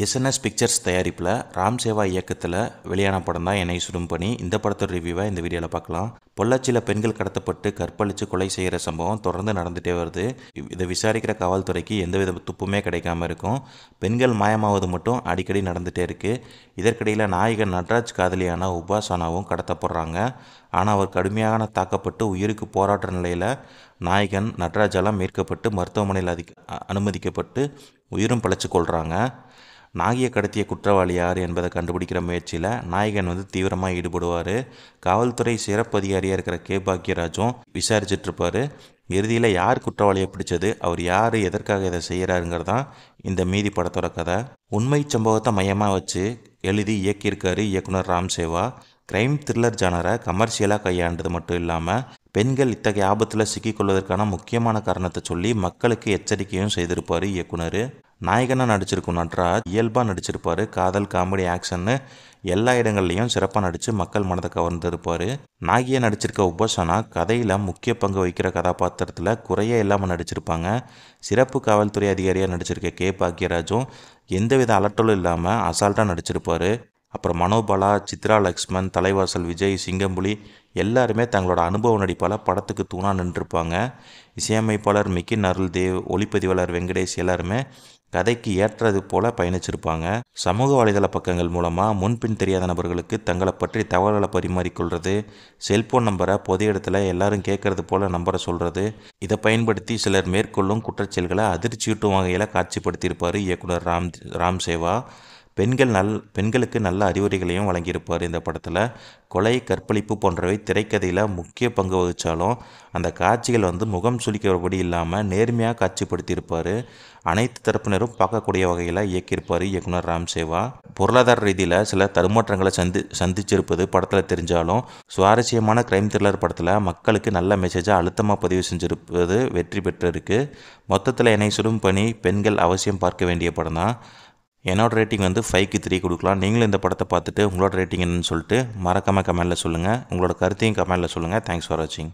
SNS pictures தயாரிப்பில் ராம் சேவா இயக்கத்தில் வெளியான படம் தான் என்னை சுடும் பணி. இந்த படத்தோட ரிவ்யூவை இந்த வீடியோவில் பார்க்கலாம். பொள்ளாச்சியில் பெண்கள் கடத்தப்பட்டு கற்பழித்து கொலை செய்கிற சம்பவம் தொடர்ந்து நடந்துகிட்டே வருது. இதை விசாரிக்கிற காவல்துறைக்கு எந்தவித துப்புமே கிடைக்காம இருக்கும். பெண்கள் மாயமாவது மட்டும் அடிக்கடி நடந்துகிட்டே இருக்குது. இதற்கிடையில் நாயகன் நட்ராஜ் காதலியான உபாசனாவும் கடத்தப்படுறாங்க. ஆனால் அவர் கடுமையான தாக்கப்பட்டு உயிருக்கு போராட்ட நிலையில் நாயகன் நட்ராஜால் மீட்கப்பட்டு மருத்துவமனையில் அனுமதிக்கப்பட்டு உயிரும் பிழைச்சி கொள்கிறாங்க. நாகியை கடத்திய குற்றவாளி யார் என்பதை கண்டுபிடிக்கிற முயற்சியில் நாயகன் தீவிரமாக ஈடுபடுவார். காவல்துறை சிறப்பு அதிகாரியாக இருக்கிற கே பாக்யராஜும் விசாரிச்சிட்ருப்பார். இறுதியில் யார் குற்றவாளியை பிடிச்சது, அவர் யார், எதற்காக இதை செய்கிறாருங்கிறதான் இந்த மீதி படத்தோட கதை. உண்மை சம்பவத்தை மையமாக வச்சு எழுதி இயக்கியிருக்காரு இயக்குனர் ராம் சேவா. கிரைம் த்ரில்லர் ஜானரை கமர்ஷியலாக கையாண்டது மட்டும் இல்லாமல் பெண்கள் இத்தகைய ஆபத்தில் சிக்கிக்கொள்வதற்கான முக்கியமான காரணத்தை சொல்லி மக்களுக்கு எச்சரிக்கையும் செய்திருப்பார் இயக்குனர். நாயகனாக நடிச்சிருக்கும் நட்ராஜ் இயல்பாக நடிச்சிருப்பார். காதல், காமெடி, ஆக்ஷன்னு எல்லா இடங்கள்லையும் சிறப்பாக நடித்து மக்கள் மனதை கவர்ந்திருப்பார். நாகியை நடிச்சிருக்க உபாசனா கதையில் முக்கிய பங்கு வகிக்கிற கதாபாத்திரத்தில் குறையே இல்லாமல் நடிச்சிருப்பாங்க. சிறப்பு காவல்துறை அதிகாரியாக நடிச்சிருக்க கே பாக்யராஜும் எந்தவித அலட்டலும் இல்லாமல் அசால்ட்டாக நடிச்சிருப்பார். அப்புறம் மனோபாலா, சித்ரா லக்ஷ்மன், தலைவாசல் விஜய், சிங்கம்புலி எல்லாருமே தங்களோட அனுபவ நடிப்பால் படத்துக்கு தூணாக நின்றுருப்பாங்க. இசையமைப்பாளர் மிக்கின் அருள்தேவ், ஒளிப்பதிவாளர் வெங்கடேஷ் எல்லாருமே கதைக்கு ஏற்றது போல பயணிச்சிருப்பாங்க. சமூக வலைதள பக்கங்கள் மூலமாக முன்பின் தெரியாத நபர்களுக்கு தங்களை பற்றி தகவல்களை பரிமாறிக்கொள்வது, செல்போன் நம்பரை பொது இடத்துல எல்லாரும் கேட்கறது போல நம்பரை சொல்கிறது, இதை பயன்படுத்தி சிலர் மேற்கொள்ளும் குற்றச்செயல்களை அதிர்ச்சியூட்டும் வகையில் காட்சிப்படுத்தியிருப்பார் இயக்குனர் ராம் சேவா. பெண்களுக்கு நல்ல அறிவுரைகளையும் வழங்கியிருப்பார். இந்த படத்தில் கொலை, கற்பழிப்பு போன்றவை திரைக்கதையில் முக்கிய பங்கு வகித்தாலும் அந்த காட்சிகள் முகம் சுளிக்கிறபடி இல்லாமல் நேர்மையாக காட்சிப்படுத்தியிருப்பார். அனைத்து தரப்பினரும் பார்க்கக்கூடிய வகையில் இயக்கியிருப்பார் இயக்குனர் ராம் சேவா. பொருளாதார ரீதியில் சில தடுமாற்றங்களை சந்திச்சிருப்பது படத்தில் தெரிஞ்சாலும் சுவாரஸ்யமான கிரைம் த்ரில்லர் படத்தில் மக்களுக்கு நல்ல மெசேஜாக அழுத்தமாக பதிவு செஞ்சிருப்பது வெற்றி பெற்றிருக்கு. மொத்தத்தில் என்னை சுடும் பணி பெண்கள் அவசியம் பார்க்க வேண்டிய படம் தான். என்னோடய ரேட்டிங் 5க்கு 3 கொடுக்கலாம். நீங்களும் இந்த படத்தை பார்த்துட்டு உங்களோட ரேட்டிங் என்னன்னு சொல்லிட்டு மறக்காமல் கமெண்டில் சொல்லுங்கள். உங்களோட கருத்தையும் கமெண்டில் சொல்லுங்கள். தேங்க்ஸ் ஃபார் வாட்சிங்.